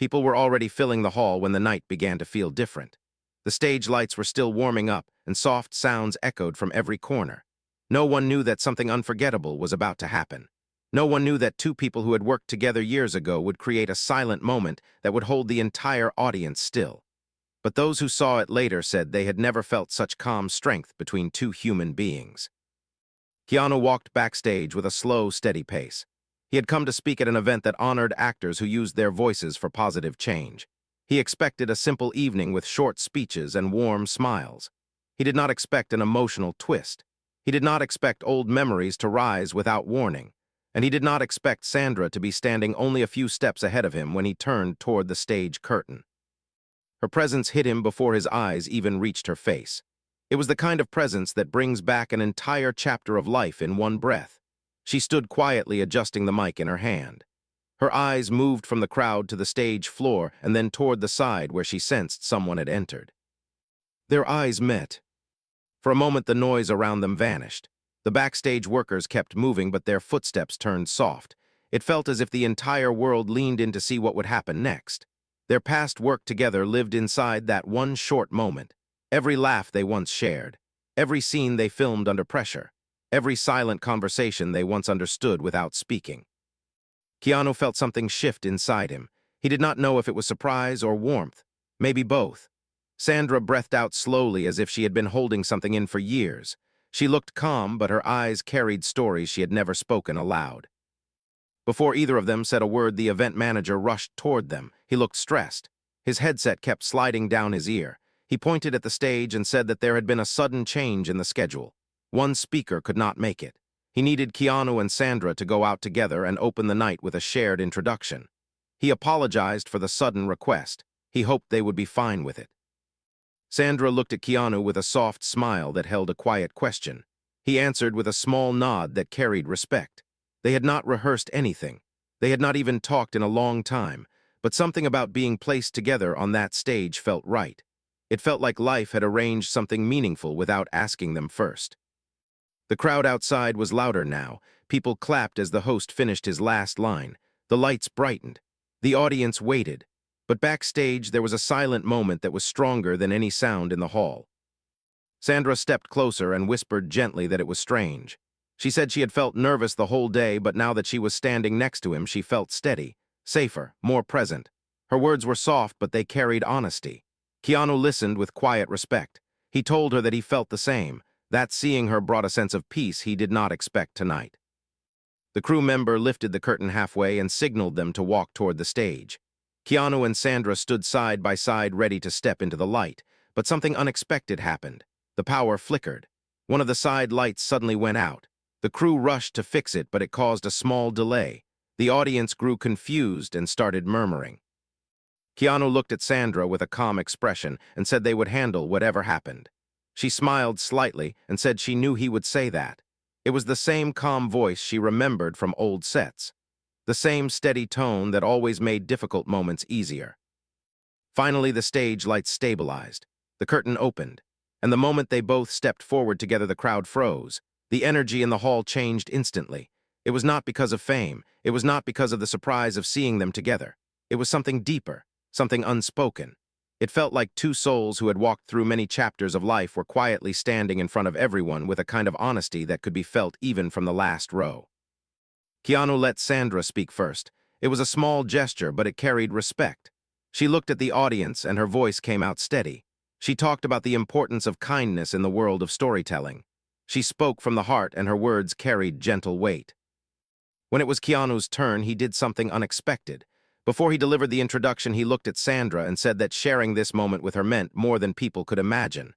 People were already filling the hall when the night began to feel different. The stage lights were still warming up, and soft sounds echoed from every corner. No one knew that something unforgettable was about to happen. No one knew that two people who had worked together years ago would create a silent moment that would hold the entire audience still. But those who saw it later said they had never felt such calm strength between two human beings. Keanu walked backstage with a slow, steady pace. He had come to speak at an event that honored actors who used their voices for positive change. He expected a simple evening with short speeches and warm smiles. He did not expect an emotional twist. He did not expect old memories to rise without warning. And he did not expect Sandra to be standing only a few steps ahead of him when he turned toward the stage curtain. Her presence hit him before his eyes even reached her face. It was the kind of presence that brings back an entire chapter of life in one breath. She stood quietly adjusting the mic in her hand. Her eyes moved from the crowd to the stage floor and then toward the side where she sensed someone had entered. Their eyes met. For a moment, the noise around them vanished. The backstage workers kept moving, but their footsteps turned soft. It felt as if the entire world leaned in to see what would happen next. Their past work together lived inside that one short moment. Every laugh they once shared, every scene they filmed under pressure, every silent conversation they once understood without speaking. Keanu felt something shift inside him. He did not know if it was surprise or warmth, maybe both. Sandra breathed out slowly as if she had been holding something in for years. She looked calm, but her eyes carried stories she had never spoken aloud. Before either of them said a word, the event manager rushed toward them. He looked stressed. His headset kept sliding down his ear. He pointed at the stage and said that there had been a sudden change in the schedule. One speaker could not make it. He needed Keanu and Sandra to go out together and open the night with a shared introduction. He apologized for the sudden request. He hoped they would be fine with it. Sandra looked at Keanu with a soft smile that held a quiet question. He answered with a small nod that carried respect. They had not rehearsed anything. They had not even talked in a long time, but something about being placed together on that stage felt right. It felt like life had arranged something meaningful without asking them first. The crowd outside was louder now. People clapped as the host finished his last line. The lights brightened. The audience waited. But backstage, there was a silent moment that was stronger than any sound in the hall. Sandra stepped closer and whispered gently that it was strange. She said she had felt nervous the whole day, but now that she was standing next to him, she felt steady, safer, more present. Her words were soft, but they carried honesty. Keanu listened with quiet respect. He told her that he felt the same, that seeing her brought a sense of peace he did not expect tonight. The crew member lifted the curtain halfway and signaled them to walk toward the stage. Keanu and Sandra stood side by side ready to step into the light, but something unexpected happened. The power flickered. One of the side lights suddenly went out. The crew rushed to fix it, but it caused a small delay. The audience grew confused and started murmuring. Keanu looked at Sandra with a calm expression and said they would handle whatever happened. She smiled slightly and said she knew he would say that. It was the same calm voice she remembered from old sets. The same steady tone that always made difficult moments easier. Finally, the stage lights stabilized. The curtain opened, and the moment they both stepped forward together, the crowd froze. The energy in the hall changed instantly. It was not because of fame. It was not because of the surprise of seeing them together. It was something deeper, something unspoken. It felt like two souls who had walked through many chapters of life were quietly standing in front of everyone with a kind of honesty that could be felt even from the last row. Keanu let Sandra speak first. It was a small gesture, but it carried respect. She looked at the audience and her voice came out steady. She talked about the importance of kindness in the world of storytelling. She spoke from the heart and her words carried gentle weight. When it was Keanu's turn, he did something unexpected. Before he delivered the introduction, he looked at Sandra and said that sharing this moment with her meant more than people could imagine.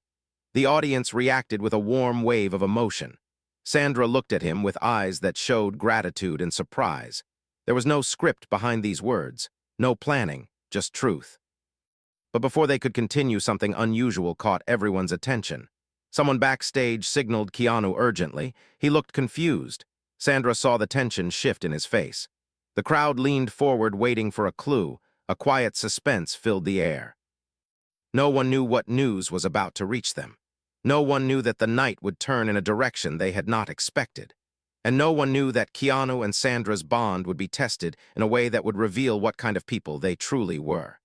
The audience reacted with a warm wave of emotion. Sandra looked at him with eyes that showed gratitude and surprise. There was no script behind these words, no planning, just truth. But before they could continue, something unusual caught everyone's attention. Someone backstage signaled Keanu urgently. He looked confused. Sandra saw the tension shift in his face. The crowd leaned forward, waiting for a clue. A quiet suspense filled the air. No one knew what news was about to reach them. No one knew that the night would turn in a direction they had not expected. And no one knew that Keanu and Sandra's bond would be tested in a way that would reveal what kind of people they truly were.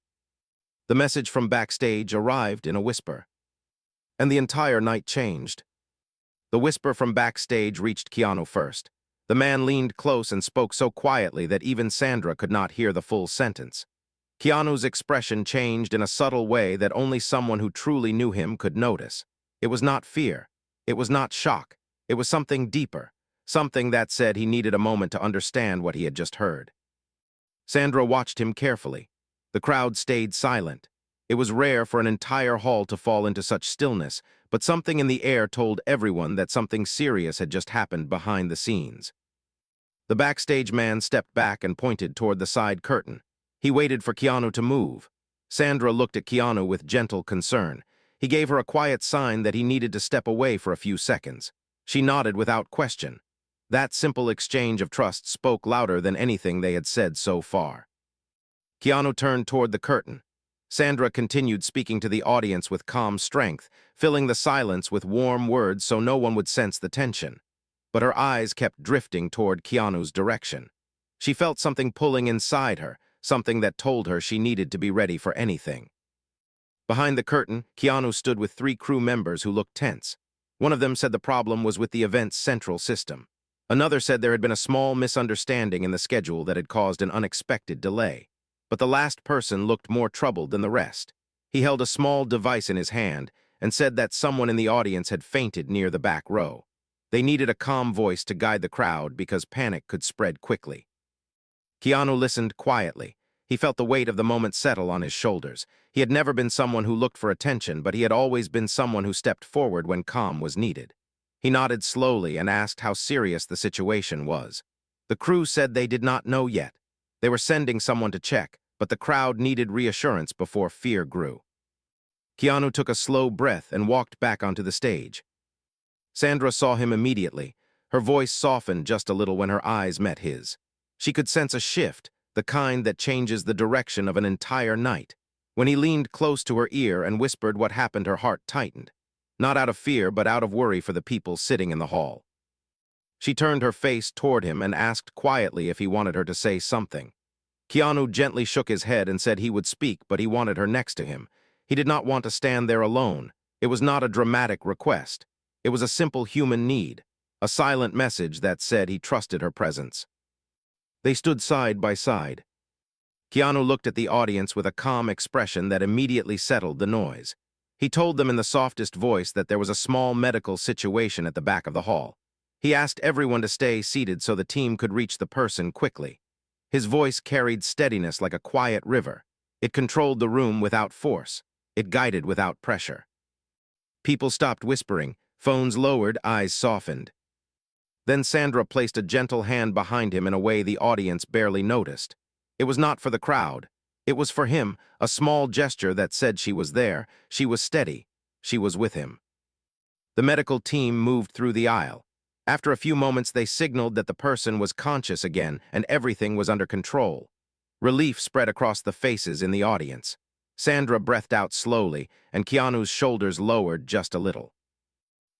The message from backstage arrived in a whisper, and the entire night changed. The whisper from backstage reached Keanu first. The man leaned close and spoke so quietly that even Sandra could not hear the full sentence. Keanu's expression changed in a subtle way that only someone who truly knew him could notice. It was not fear. It was not shock. It was something deeper, something that said he needed a moment to understand what he had just heard. Sandra watched him carefully. The crowd stayed silent. It was rare for an entire hall to fall into such stillness, but something in the air told everyone that something serious had just happened behind the scenes. The backstage man stepped back and pointed toward the side curtain. He waited for Keanu to move. Sandra looked at Keanu with gentle concern. He gave her a quiet sign that he needed to step away for a few seconds. She nodded without question. That simple exchange of trust spoke louder than anything they had said so far. Keanu turned toward the curtain. Sandra continued speaking to the audience with calm strength, filling the silence with warm words so no one would sense the tension. But her eyes kept drifting toward Keanu's direction. She felt something pulling inside her, something that told her she needed to be ready for anything. Behind the curtain, Keanu stood with 3 crew members who looked tense. One of them said the problem was with the event's central system. Another said there had been a small misunderstanding in the schedule that had caused an unexpected delay. But the last person looked more troubled than the rest. He held a small device in his hand and said that someone in the audience had fainted near the back row. They needed a calm voice to guide the crowd because panic could spread quickly. Keanu listened quietly. He felt the weight of the moment settle on his shoulders. He had never been someone who looked for attention, but he had always been someone who stepped forward when calm was needed. He nodded slowly and asked how serious the situation was. The crew said they did not know yet. They were sending someone to check, but the crowd needed reassurance before fear grew. Keanu took a slow breath and walked back onto the stage. Sandra saw him immediately. Her voice softened just a little when her eyes met his. She could sense a shift, the kind that changes the direction of an entire night. When he leaned close to her ear and whispered what happened, her heart tightened. Not out of fear, but out of worry for the people sitting in the hall. She turned her face toward him and asked quietly if he wanted her to say something. Keanu gently shook his head and said he would speak, but he wanted her next to him. He did not want to stand there alone. It was not a dramatic request. It was a simple human need, a silent message that said he trusted her presence. They stood side by side. Keanu looked at the audience with a calm expression that immediately settled the noise. He told them in the softest voice that there was a small medical situation at the back of the hall. He asked everyone to stay seated so the team could reach the person quickly. His voice carried steadiness like a quiet river. It controlled the room without force. It guided without pressure. People stopped whispering, phones lowered, eyes softened. Then Sandra placed a gentle hand behind him in a way the audience barely noticed. It was not for the crowd. It was for him, a small gesture that said she was there, she was steady, she was with him. The medical team moved through the aisle. After a few moments, they signaled that the person was conscious again and everything was under control. Relief spread across the faces in the audience. Sandra breathed out slowly, and Keanu's shoulders lowered just a little.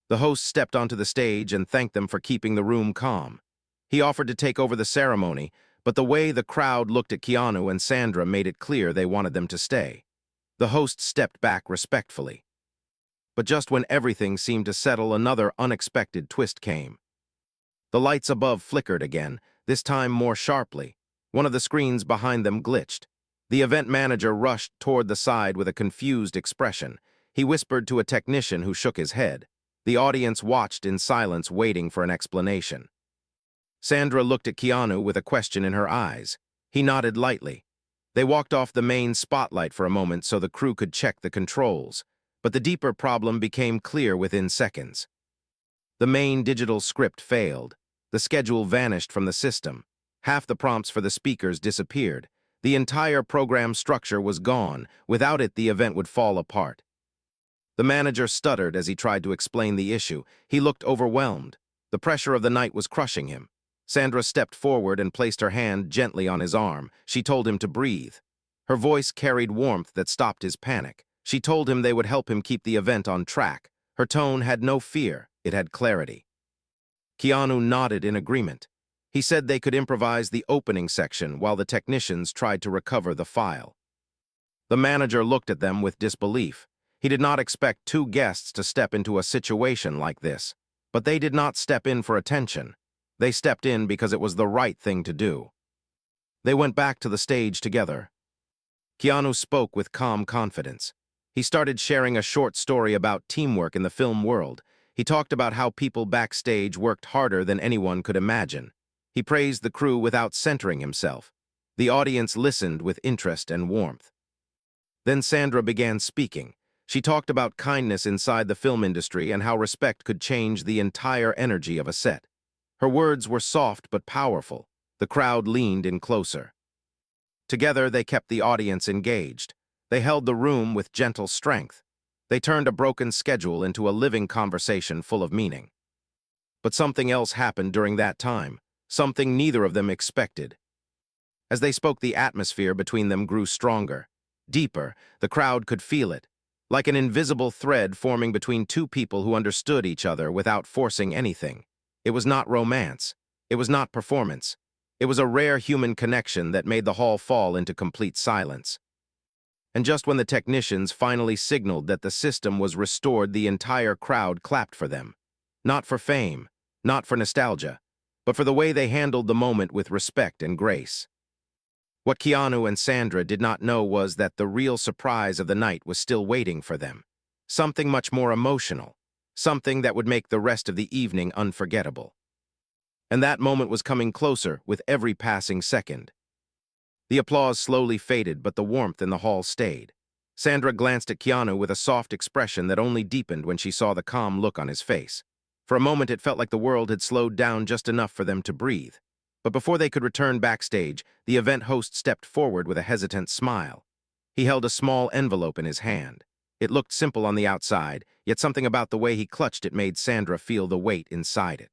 The host stepped onto the stage and thanked them for keeping the room calm. He offered to take over the ceremony, but the way the crowd looked at Keanu and Sandra made it clear they wanted them to stay. The host stepped back respectfully. But just when everything seemed to settle, another unexpected twist came. The lights above flickered again, this time more sharply. One of the screens behind them glitched. The event manager rushed toward the side with a confused expression. He whispered to a technician who shook his head. The audience watched in silence, waiting for an explanation. Sandra looked at Keanu with a question in her eyes. He nodded lightly. They walked off the main spotlight for a moment so the crew could check the controls. But the deeper problem became clear within seconds. The main digital script failed. The schedule vanished from the system. Half the prompts for the speakers disappeared. The entire program structure was gone. Without it, the event would fall apart. The manager stuttered as he tried to explain the issue. He looked overwhelmed. The pressure of the night was crushing him. Sandra stepped forward and placed her hand gently on his arm. She told him to breathe. Her voice carried warmth that stopped his panic. She told him they would help him keep the event on track. Her tone had no fear, it had clarity. Keanu nodded in agreement. He said they could improvise the opening section while the technicians tried to recover the file. The manager looked at them with disbelief. He did not expect two guests to step into a situation like this. But they did not step in for attention. They stepped in because it was the right thing to do. They went back to the stage together. Keanu spoke with calm confidence. He started sharing a short story about teamwork in the film world. He talked about how people backstage worked harder than anyone could imagine. He praised the crew without centering himself. The audience listened with interest and warmth. Then Sandra began speaking. She talked about kindness inside the film industry and how respect could change the entire energy of a set. Her words were soft but powerful. The crowd leaned in closer. Together, they kept the audience engaged. They held the room with gentle strength. They turned a broken schedule into a living conversation full of meaning. But something else happened during that time, something neither of them expected. As they spoke, the atmosphere between them grew stronger. Deeper, the crowd could feel it, like an invisible thread forming between two people who understood each other without forcing anything. It was not romance. It was not performance. It was a rare human connection that made the hall fall into complete silence. And just when the technicians finally signaled that the system was restored, the entire crowd clapped for them. Not for fame, not for nostalgia, but for the way they handled the moment with respect and grace. What Keanu and Sandra did not know was that the real surprise of the night was still waiting for them. Something much more emotional, something that would make the rest of the evening unforgettable. And that moment was coming closer with every passing second. The applause slowly faded, but the warmth in the hall stayed. Sandra glanced at Keanu with a soft expression that only deepened when she saw the calm look on his face. For a moment, it felt like the world had slowed down just enough for them to breathe. But before they could return backstage, the event host stepped forward with a hesitant smile. He held a small envelope in his hand. It looked simple on the outside, yet something about the way he clutched it made Sandra feel the weight inside it.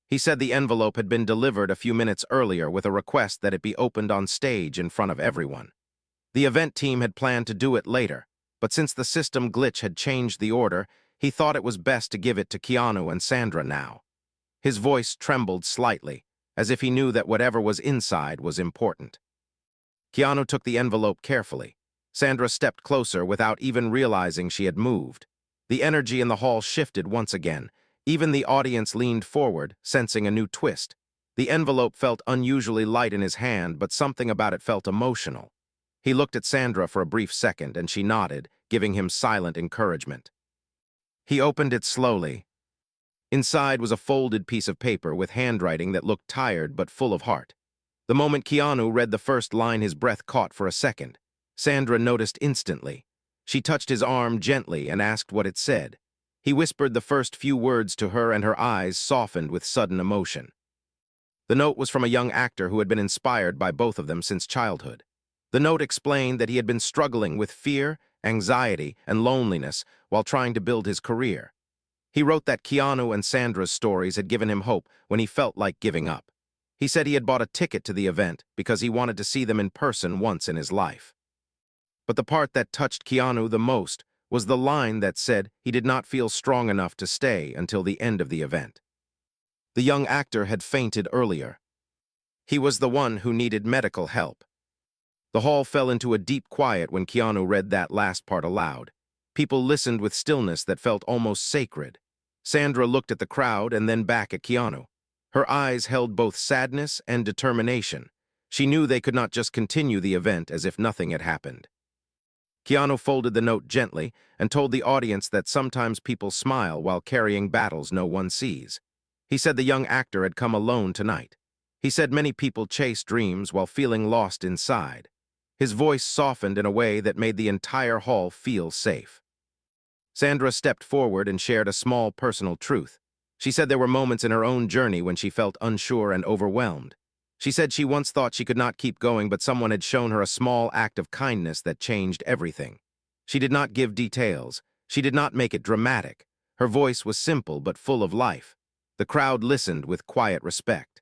He said the envelope had been delivered a few minutes earlier with a request that it be opened on stage in front of everyone. The event team had planned to do it later, but since the system glitch had changed the order, he thought it was best to give it to Keanu and Sandra now. His voice trembled slightly, as if he knew that whatever was inside was important. Keanu took the envelope carefully. Sandra stepped closer without even realizing she had moved. The energy in the hall shifted once again. Even the audience leaned forward, sensing a new twist. The envelope felt unusually light in his hand, but something about it felt emotional. He looked at Sandra for a brief second, and she nodded, giving him silent encouragement. He opened it slowly. Inside was a folded piece of paper with handwriting that looked tired but full of heart. The moment Keanu read the first line, his breath caught for a second. Sandra noticed instantly. She touched his arm gently and asked what it said. He whispered the first few words to her, and her eyes softened with sudden emotion. The note was from a young actor who had been inspired by both of them since childhood. The note explained that he had been struggling with fear, anxiety, and loneliness while trying to build his career. He wrote that Keanu and Sandra's stories had given him hope when he felt like giving up. He said he had bought a ticket to the event because he wanted to see them in person once in his life. But the part that touched Keanu the most was the line that said he did not feel strong enough to stay until the end of the event. The young actor had fainted earlier. He was the one who needed medical help. The hall fell into a deep quiet when Keanu read that last part aloud. People listened with stillness that felt almost sacred. Sandra looked at the crowd and then back at Keanu. Her eyes held both sadness and determination. She knew they could not just continue the event as if nothing had happened. Keanu folded the note gently and told the audience that sometimes people smile while carrying battles no one sees. He said the young actor had come alone tonight. He said many people chase dreams while feeling lost inside. His voice softened in a way that made the entire hall feel safe. Sandra stepped forward and shared a small personal truth. She said there were moments in her own journey when she felt unsure and overwhelmed. She said she once thought she could not keep going, but someone had shown her a small act of kindness that changed everything. She did not give details. She did not make it dramatic. Her voice was simple but full of life. The crowd listened with quiet respect.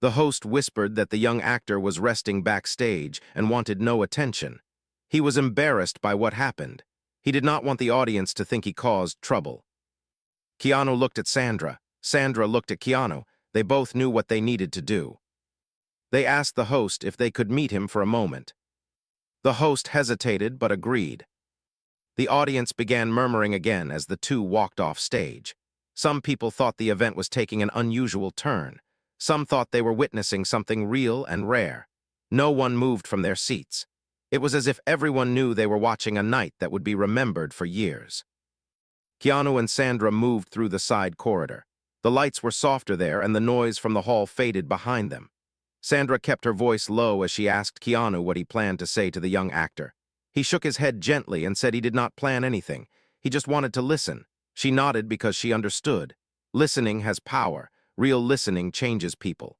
The host whispered that the young actor was resting backstage and wanted no attention. He was embarrassed by what happened. He did not want the audience to think he caused trouble. Keanu looked at Sandra. Sandra looked at Keanu. They both knew what they needed to do. They asked the host if they could meet him for a moment. The host hesitated but agreed. The audience began murmuring again as the two walked off stage. Some people thought the event was taking an unusual turn. Some thought they were witnessing something real and rare. No one moved from their seats. It was as if everyone knew they were watching a night that would be remembered for years. Keanu and Sandra moved through the side corridor. The lights were softer there and the noise from the hall faded behind them. Sandra kept her voice low as she asked Keanu what he planned to say to the young actor. He shook his head gently and said he did not plan anything. He just wanted to listen. She nodded because she understood. Listening has power. Real listening changes people.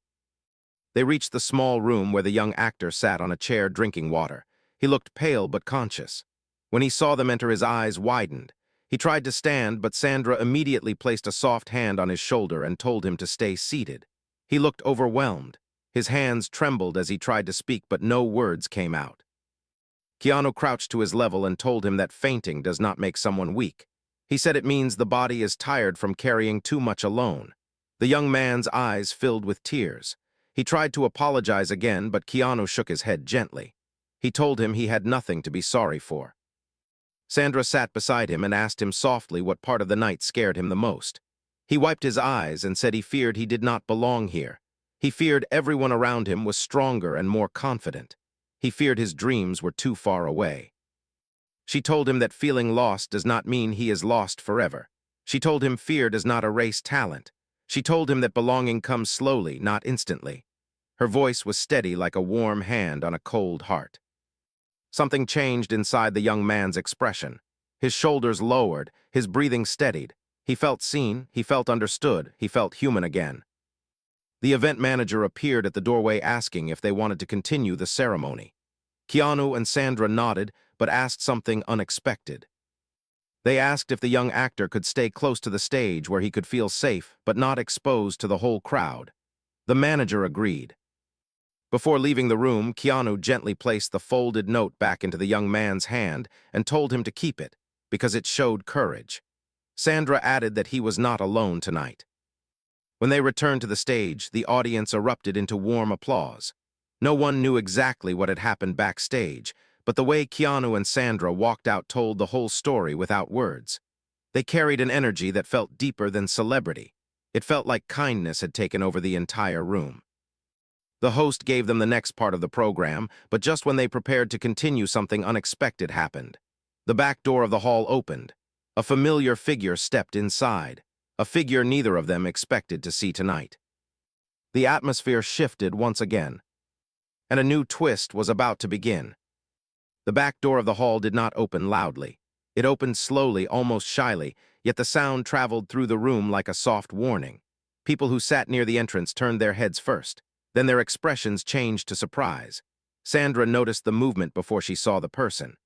They reached the small room where the young actor sat on a chair drinking water. He looked pale but conscious. When he saw them enter, his eyes widened. He tried to stand, but Sandra immediately placed a soft hand on his shoulder and told him to stay seated. He looked overwhelmed. His hands trembled as he tried to speak, but no words came out. Keanu crouched to his level and told him that fainting does not make someone weak. He said it means the body is tired from carrying too much alone. The young man's eyes filled with tears. He tried to apologize again, but Keanu shook his head gently. He told him he had nothing to be sorry for. Sandra sat beside him and asked him softly what part of the night scared him the most. He wiped his eyes and said he feared he did not belong here. He feared everyone around him was stronger and more confident. He feared his dreams were too far away. She told him that feeling lost does not mean he is lost forever. She told him fear does not erase talent. She told him that belonging comes slowly, not instantly. Her voice was steady like a warm hand on a cold heart. Something changed inside the young man's expression. His shoulders lowered, his breathing steadied. He felt seen, he felt understood, he felt human again. The event manager appeared at the doorway asking if they wanted to continue the ceremony. Keanu and Sandra nodded, but asked something unexpected. They asked if the young actor could stay close to the stage where he could feel safe, but not exposed to the whole crowd. The manager agreed. Before leaving the room, Keanu gently placed the folded note back into the young man's hand and told him to keep it, because it showed courage. Sandra added that he was not alone tonight. When they returned to the stage, the audience erupted into warm applause. No one knew exactly what had happened backstage, but the way Keanu and Sandra walked out told the whole story without words. They carried an energy that felt deeper than celebrity. It felt like kindness had taken over the entire room. The host gave them the next part of the program, but just when they prepared to continue, something unexpected happened. The back door of the hall opened. A familiar figure stepped inside, a figure neither of them expected to see tonight. The atmosphere shifted once again, and a new twist was about to begin. The back door of the hall did not open loudly. It opened slowly, almost shyly, yet the sound traveled through the room like a soft warning. People who sat near the entrance turned their heads first. Then their expressions changed to surprise. Sandra noticed the movement before she saw the person.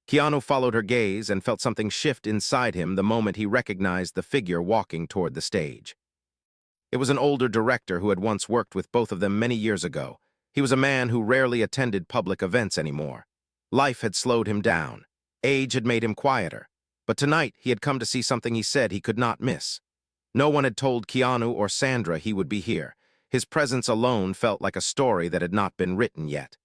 Keanu followed her gaze and felt something shift inside him the moment he recognized the figure walking toward the stage. It was an older director who had once worked with both of them many years ago. He was a man who rarely attended public events anymore. Life had slowed him down. Age had made him quieter. But tonight he had come to see something he said he could not miss. No one had told Keanu or Sandra he would be here. His presence alone felt like a story that had not been written yet.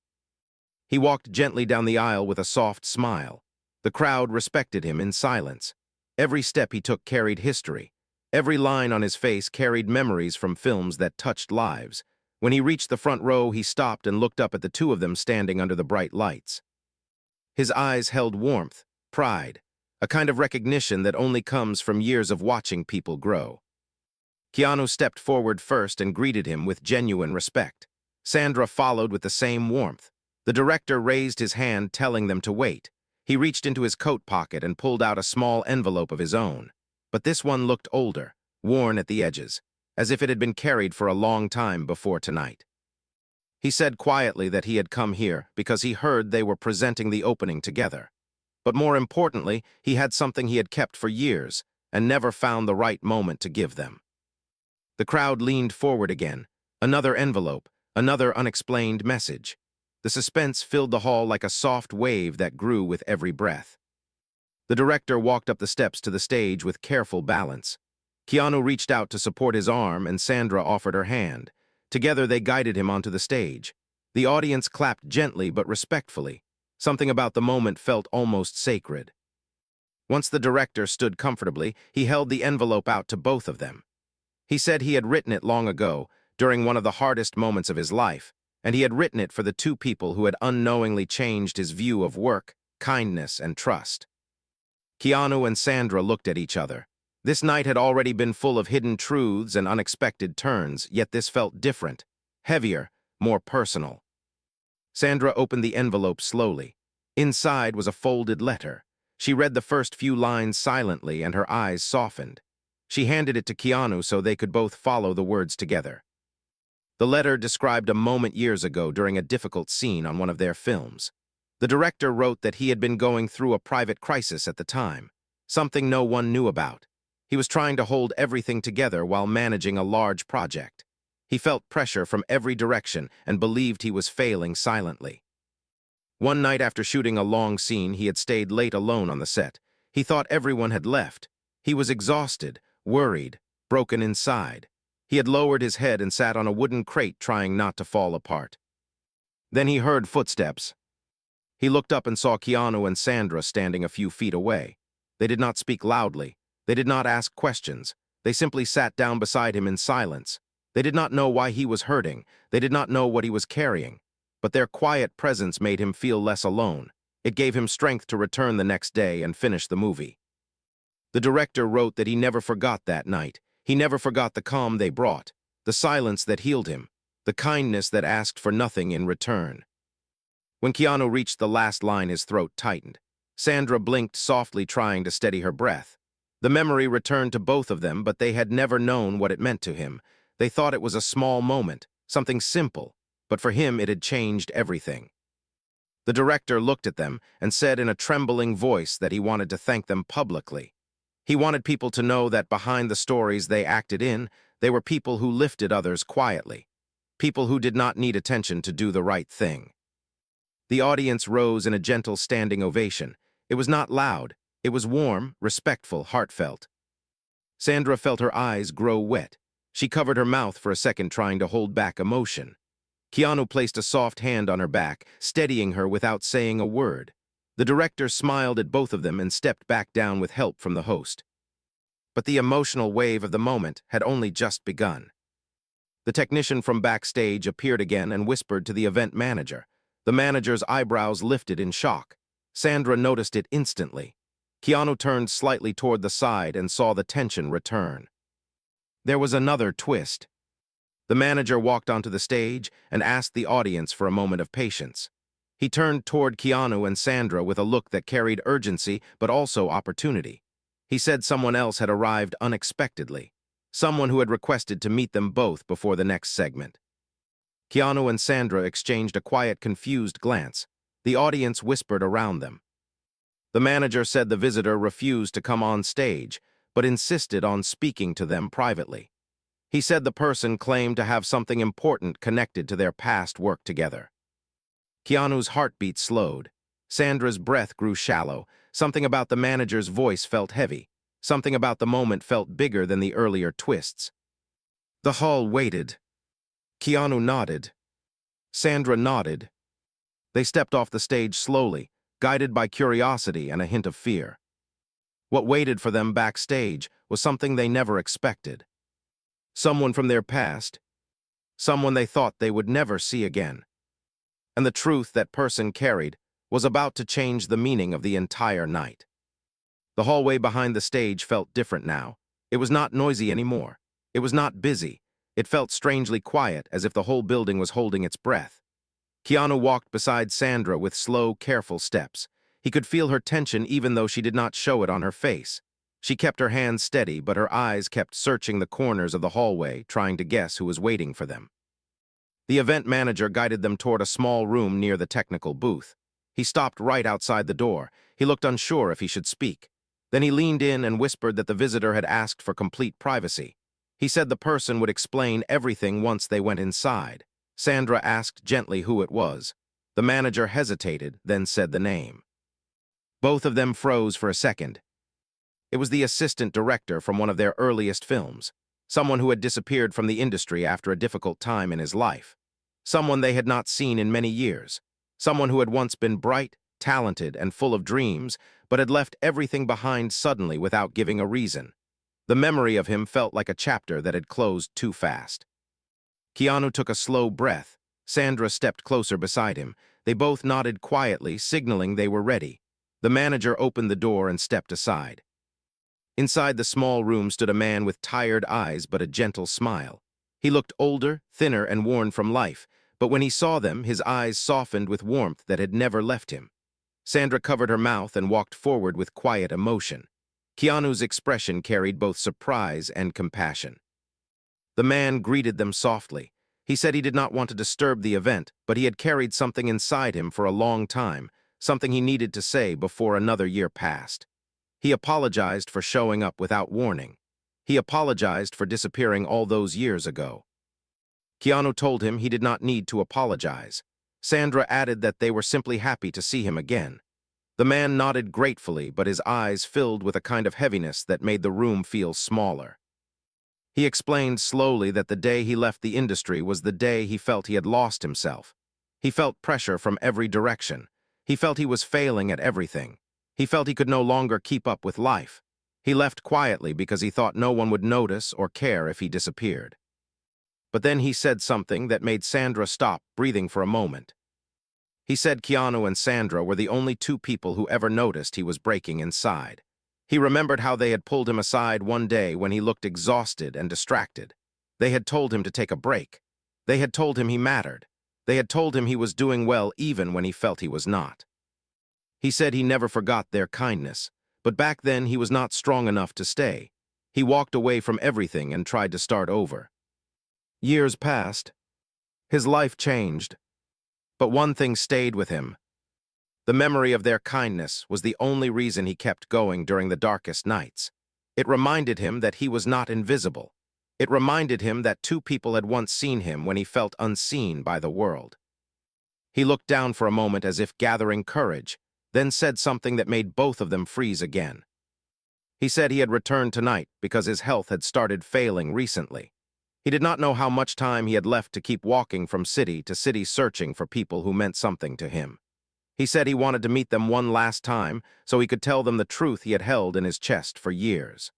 He walked gently down the aisle with a soft smile. The crowd respected him in silence. Every step he took carried history. Every line on his face carried memories from films that touched lives. When he reached the front row, he stopped and looked up at the two of them standing under the bright lights. His eyes held warmth, pride, a kind of recognition that only comes from years of watching people grow. Keanu stepped forward first and greeted him with genuine respect. Sandra followed with the same warmth. The director raised his hand, telling them to wait. He reached into his coat pocket and pulled out a small envelope of his own. But this one looked older, worn at the edges, as if it had been carried for a long time before tonight. He said quietly that he had come here because he heard they were presenting the opening together. But more importantly, he had something he had kept for years and never found the right moment to give them. The crowd leaned forward again. Another envelope, another unexplained message. The suspense filled the hall like a soft wave that grew with every breath. The director walked up the steps to the stage with careful balance. Keanu reached out to support his arm, and Sandra offered her hand. Together, they guided him onto the stage. The audience clapped gently but respectfully. Something about the moment felt almost sacred. Once the director stood comfortably, he held the envelope out to both of them. He said he had written it long ago, during one of the hardest moments of his life, and he had written it for the two people who had unknowingly changed his view of work, kindness, and trust. Keanu and Sandra looked at each other. This night had already been full of hidden truths and unexpected turns, yet this felt different, heavier, more personal. Sandra opened the envelope slowly. Inside was a folded letter. She read the first few lines silently, and her eyes softened. She handed it to Keanu so they could both follow the words together. The letter described a moment years ago during a difficult scene on one of their films. The director wrote that he had been going through a private crisis at the time, something no one knew about. He was trying to hold everything together while managing a large project. He felt pressure from every direction and believed he was failing silently. One night after shooting a long scene, he had stayed late alone on the set. He thought everyone had left. He was exhausted, worried, broken inside. He had lowered his head and sat on a wooden crate trying not to fall apart. Then he heard footsteps. He looked up and saw Keanu and Sandra standing a few feet away. They did not speak loudly. They did not ask questions. They simply sat down beside him in silence. They did not know why he was hurting. They did not know what he was carrying. But their quiet presence made him feel less alone. It gave him strength to return the next day and finish the movie. The director wrote that he never forgot that night. He never forgot the calm they brought, the silence that healed him, the kindness that asked for nothing in return. When Keanu reached the last line, his throat tightened. Sandra blinked softly, trying to steady her breath. The memory returned to both of them, but they had never known what it meant to him. They thought it was a small moment, something simple, but for him it had changed everything. The director looked at them and said in a trembling voice that he wanted to thank them publicly. He wanted people to know that behind the stories they acted in, they were people who lifted others quietly, people who did not need attention to do the right thing. The audience rose in a gentle standing ovation. It was not loud. It was warm, respectful, heartfelt. Sandra felt her eyes grow wet. She covered her mouth for a second, trying to hold back emotion. Keanu placed a soft hand on her back, steadying her without saying a word. The director smiled at both of them and stepped back down with help from the host. But the emotional wave of the moment had only just begun. The technician from backstage appeared again and whispered to the event manager. The manager's eyebrows lifted in shock. Sandra noticed it instantly. Keanu turned slightly toward the side and saw the tension return. There was another twist. The manager walked onto the stage and asked the audience for a moment of patience. He turned toward Keanu and Sandra with a look that carried urgency but also opportunity. He said someone else had arrived unexpectedly, someone who had requested to meet them both before the next segment. Keanu and Sandra exchanged a quiet, confused glance. The audience whispered around them. The manager said the visitor refused to come on stage, but insisted on speaking to them privately. He said the person claimed to have something important connected to their past work together. Keanu's heartbeat slowed. Sandra's breath grew shallow. Something about the manager's voice felt heavy. Something about the moment felt bigger than the earlier twists. The hall waited. Keanu nodded. Sandra nodded. They stepped off the stage slowly, guided by curiosity and a hint of fear. What waited for them backstage was something they never expected. Someone from their past, someone they thought they would never see again. And the truth that person carried was about to change the meaning of the entire night. The hallway behind the stage felt different now. It was not noisy anymore. It was not busy. It felt strangely quiet, as if the whole building was holding its breath. Keanu walked beside Sandra with slow, careful steps. He could feel her tension even though she did not show it on her face. She kept her hands steady, but her eyes kept searching the corners of the hallway, trying to guess who was waiting for them. The event manager guided them toward a small room near the technical booth. He stopped right outside the door. He looked unsure if he should speak. Then he leaned in and whispered that the visitor had asked for complete privacy. He said the person would explain everything once they went inside. Sandra asked gently who it was. The manager hesitated, then said the name. Both of them froze for a second. It was the assistant director from one of their earliest films, someone who had disappeared from the industry after a difficult time in his life, someone they had not seen in many years, someone who had once been bright, talented, and full of dreams, but had left everything behind suddenly without giving a reason. The memory of him felt like a chapter that had closed too fast. Keanu took a slow breath. Sandra stepped closer beside him. They both nodded quietly, signaling they were ready. The manager opened the door and stepped aside. Inside the small room stood a man with tired eyes but a gentle smile. He looked older, thinner, and worn from life, but when he saw them, his eyes softened with warmth that had never left him. Sandra covered her mouth and walked forward with quiet emotion. Keanu's expression carried both surprise and compassion. The man greeted them softly. He said he did not want to disturb the event, but he had carried something inside him for a long time, something he needed to say before another year passed. He apologized for showing up without warning. He apologized for disappearing all those years ago. Keanu told him he did not need to apologize. Sandra added that they were simply happy to see him again. The man nodded gratefully, but his eyes filled with a kind of heaviness that made the room feel smaller. He explained slowly that the day he left the industry was the day he felt he had lost himself. He felt pressure from every direction. He felt he was failing at everything. He felt he could no longer keep up with life. He left quietly because he thought no one would notice or care if he disappeared. But then he said something that made Sandra stop breathing for a moment. He said Keanu and Sandra were the only two people who ever noticed he was breaking inside. He remembered how they had pulled him aside one day when he looked exhausted and distracted. They had told him to take a break. They had told him he mattered. They had told him he was doing well even when he felt he was not. He said he never forgot their kindness, but back then he was not strong enough to stay. He walked away from everything and tried to start over. Years passed. His life changed. But one thing stayed with him. The memory of their kindness was the only reason he kept going during the darkest nights. It reminded him that he was not invisible. It reminded him that two people had once seen him when he felt unseen by the world. He looked down for a moment as if gathering courage, then said something that made both of them freeze again. He said he had returned tonight because his health had started failing recently. He did not know how much time he had left to keep walking from city to city searching for people who meant something to him. He said he wanted to meet them one last time so he could tell them the truth he had held in his chest for years.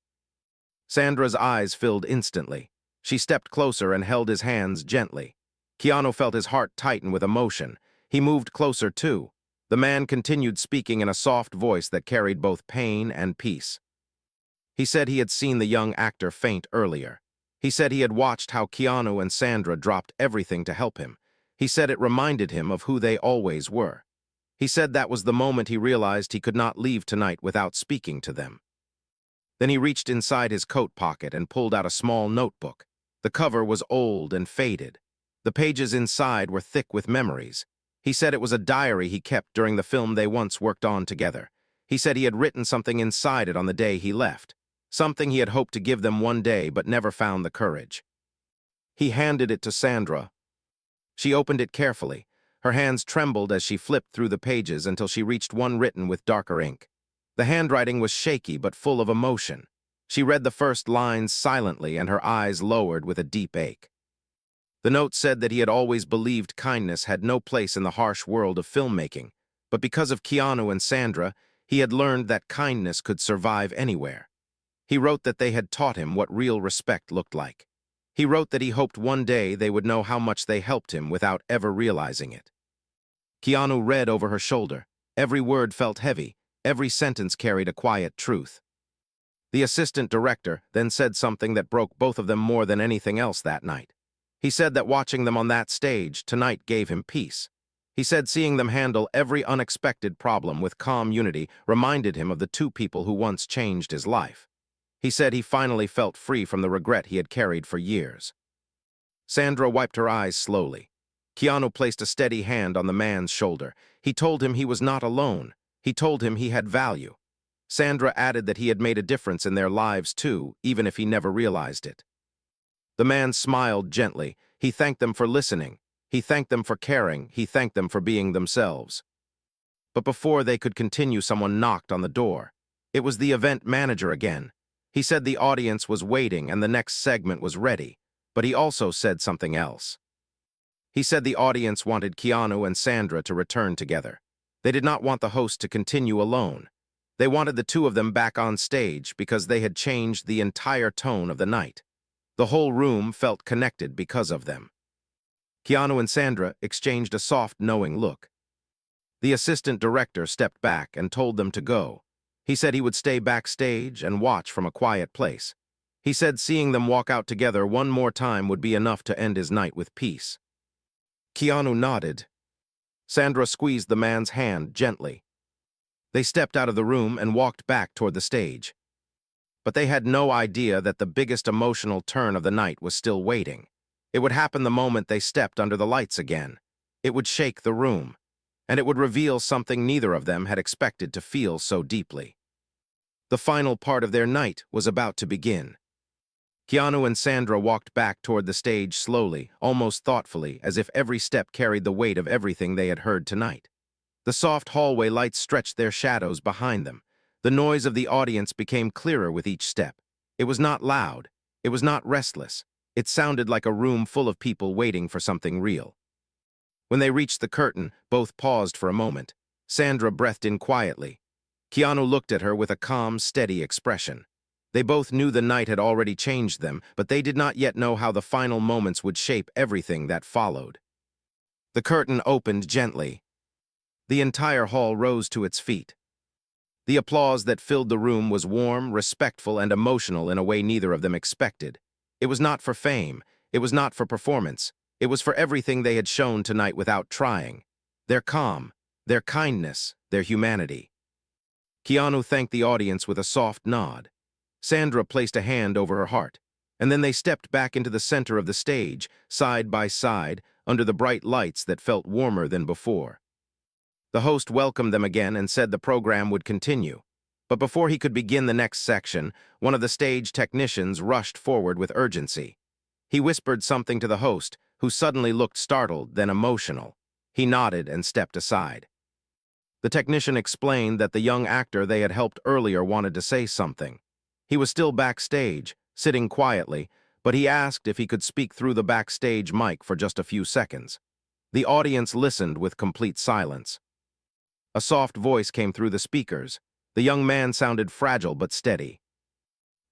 Sandra's eyes filled instantly. She stepped closer and held his hands gently. Keanu felt his heart tighten with emotion. He moved closer too. The man continued speaking in a soft voice that carried both pain and peace. He said he had seen the young actor faint earlier. He said he had watched how Keanu and Sandra dropped everything to help him. He said it reminded him of who they always were. He said that was the moment he realized he could not leave tonight without speaking to them. Then he reached inside his coat pocket and pulled out a small notebook. The cover was old and faded. The pages inside were thick with memories. He said it was a diary he kept during the film they once worked on together. He said he had written something inside it on the day he left, something he had hoped to give them one day but never found the courage. He handed it to Sandra. She opened it carefully. Her hands trembled as she flipped through the pages until she reached one written with darker ink. The handwriting was shaky but full of emotion. She read the first lines silently and her eyes lowered with a deep ache. The note said that he had always believed kindness had no place in the harsh world of filmmaking, but because of Keanu and Sandra, he had learned that kindness could survive anywhere. He wrote that they had taught him what real respect looked like. He wrote that he hoped one day they would know how much they helped him without ever realizing it. Keanu read over her shoulder. Every word felt heavy. Every sentence carried a quiet truth. The assistant director then said something that broke both of them more than anything else that night. He said that watching them on that stage tonight gave him peace. He said seeing them handle every unexpected problem with calm unity reminded him of the two people who once changed his life. He said he finally felt free from the regret he had carried for years. Sandra wiped her eyes slowly. Keanu placed a steady hand on the man's shoulder. He told him he was not alone. He told him he had value. Sandra added that he had made a difference in their lives too, even if he never realized it. The man smiled gently. He thanked them for listening. He thanked them for caring. He thanked them for being themselves. But before they could continue, someone knocked on the door. It was the event manager again. He said the audience was waiting and the next segment was ready, but he also said something else. He said the audience wanted Keanu and Sandra to return together. They did not want the host to continue alone. They wanted the two of them back on stage because they had changed the entire tone of the night. The whole room felt connected because of them. Keanu and Sandra exchanged a soft, knowing look. The assistant director stepped back and told them to go. He said he would stay backstage and watch from a quiet place. He said seeing them walk out together one more time would be enough to end his night with peace. Keanu nodded. Sandra squeezed the man's hand gently. They stepped out of the room and walked back toward the stage. But they had no idea that the biggest emotional turn of the night was still waiting. It would happen the moment they stepped under the lights again. It would shake the room, and it would reveal something neither of them had expected to feel so deeply. The final part of their night was about to begin. Keanu and Sandra walked back toward the stage slowly, almost thoughtfully, as if every step carried the weight of everything they had heard tonight. The soft hallway lights stretched their shadows behind them. The noise of the audience became clearer with each step. It was not loud. It was not restless. It sounded like a room full of people waiting for something real. When they reached the curtain, both paused for a moment. Sandra breathed in quietly. Keanu looked at her with a calm, steady expression. They both knew the night had already changed them, but they did not yet know how the final moments would shape everything that followed. The curtain opened gently. The entire hall rose to its feet. The applause that filled the room was warm, respectful, and emotional in a way neither of them expected. It was not for fame. It was not for performance. It was for everything they had shown tonight without trying. Their calm, their kindness, their humanity. Keanu thanked the audience with a soft nod. Sandra placed a hand over her heart, and then they stepped back into the center of the stage, side by side, under the bright lights that felt warmer than before. The host welcomed them again and said the program would continue. But before he could begin the next section, one of the stage technicians rushed forward with urgency. He whispered something to the host, who suddenly looked startled, then emotional. He nodded and stepped aside. The technician explained that the young actor they had helped earlier wanted to say something. He was still backstage, sitting quietly, but he asked if he could speak through the backstage mic for just a few seconds. The audience listened with complete silence. A soft voice came through the speakers. The young man sounded fragile but steady.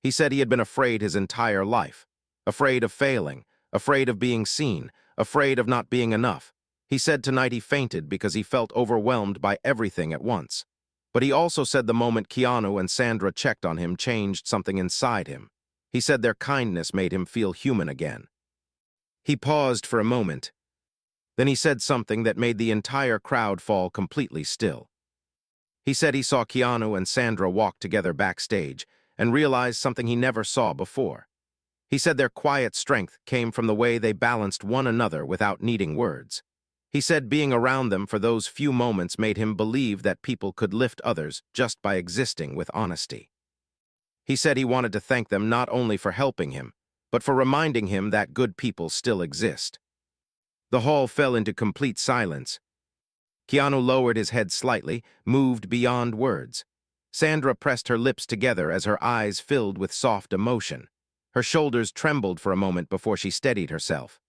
He said he had been afraid his entire life. Afraid of failing, afraid of being seen, afraid of not being enough. He said tonight he fainted because he felt overwhelmed by everything at once. But he also said the moment Keanu and Sandra checked on him changed something inside him. He said their kindness made him feel human again. He paused for a moment. Then he said something that made the entire crowd fall completely still. He said he saw Keanu and Sandra walk together backstage and realized something he never saw before. He said their quiet strength came from the way they balanced one another without needing words. He said being around them for those few moments made him believe that people could lift others just by existing with honesty. He said he wanted to thank them not only for helping him, but for reminding him that good people still exist. The hall fell into complete silence. Keanu lowered his head slightly, moved beyond words. Sandra pressed her lips together as her eyes filled with soft emotion. Her shoulders trembled for a moment before she steadied herself.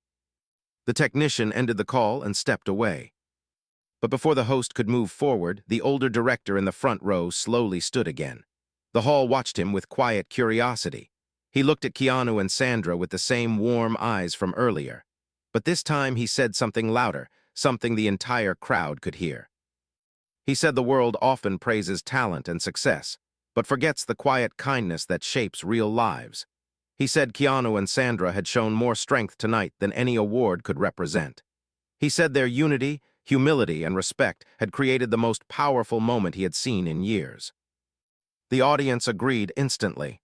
The technician ended the call and stepped away. But before the host could move forward, the older director in the front row slowly stood again. The hall watched him with quiet curiosity. He looked at Keanu and Sandra with the same warm eyes from earlier. But this time he said something louder, something the entire crowd could hear. He said the world often praises talent and success, but forgets the quiet kindness that shapes real lives. He said Keanu and Sandra had shown more strength tonight than any award could represent. He said their unity, humility, and respect had created the most powerful moment he had seen in years. The audience agreed instantly.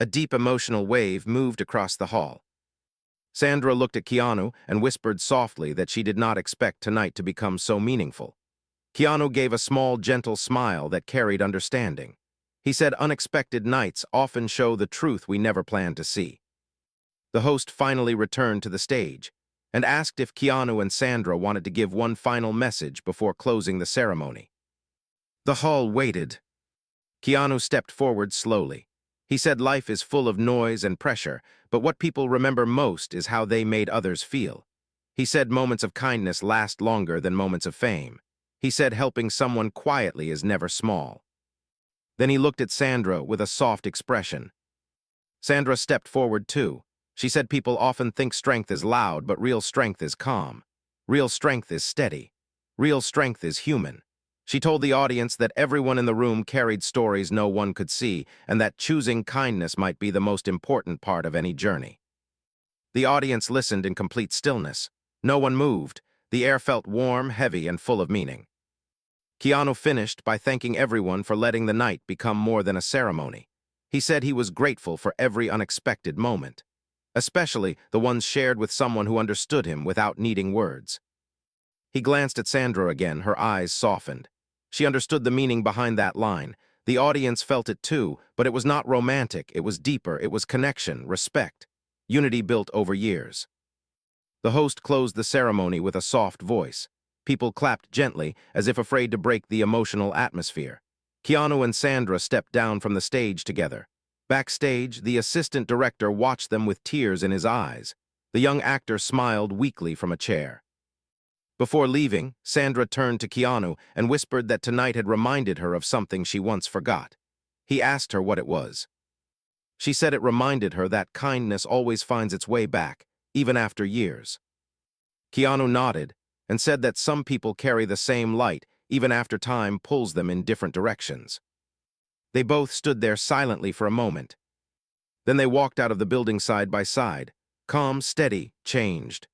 A deep emotional wave moved across the hall. Sandra looked at Keanu and whispered softly that she did not expect tonight to become so meaningful. Keanu gave a small, gentle smile that carried understanding. He said unexpected nights often show the truth we never planned to see. The host finally returned to the stage and asked if Keanu and Sandra wanted to give one final message before closing the ceremony. The hall waited. Keanu stepped forward slowly. He said life is full of noise and pressure, but what people remember most is how they made others feel. He said moments of kindness last longer than moments of fame. He said helping someone quietly is never small. Then he looked at Sandra with a soft expression. Sandra stepped forward too. She said people often think strength is loud, but real strength is calm. Real strength is steady. Real strength is human. She told the audience that everyone in the room carried stories no one could see, and that choosing kindness might be the most important part of any journey. The audience listened in complete stillness. No one moved. The air felt warm, heavy, and full of meaning. Keanu finished by thanking everyone for letting the night become more than a ceremony. He said he was grateful for every unexpected moment, especially the ones shared with someone who understood him without needing words. He glanced at Sandra again, her eyes softened. She understood the meaning behind that line. The audience felt it too, but it was not romantic, it was deeper, it was connection, respect, unity built over years. The host closed the ceremony with a soft voice. People clapped gently, as if afraid to break the emotional atmosphere. Keanu and Sandra stepped down from the stage together. Backstage, the assistant director watched them with tears in his eyes. The young actor smiled weakly from a chair. Before leaving, Sandra turned to Keanu and whispered that tonight had reminded her of something she once forgot. He asked her what it was. She said it reminded her that kindness always finds its way back, even after years. Keanu nodded and said that some people carry the same light even after time pulls them in different directions. They both stood there silently for a moment. Then they walked out of the building side by side, calm, steady, changed.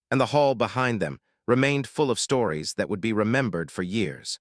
And the hall behind them remained full of stories that would be remembered for years.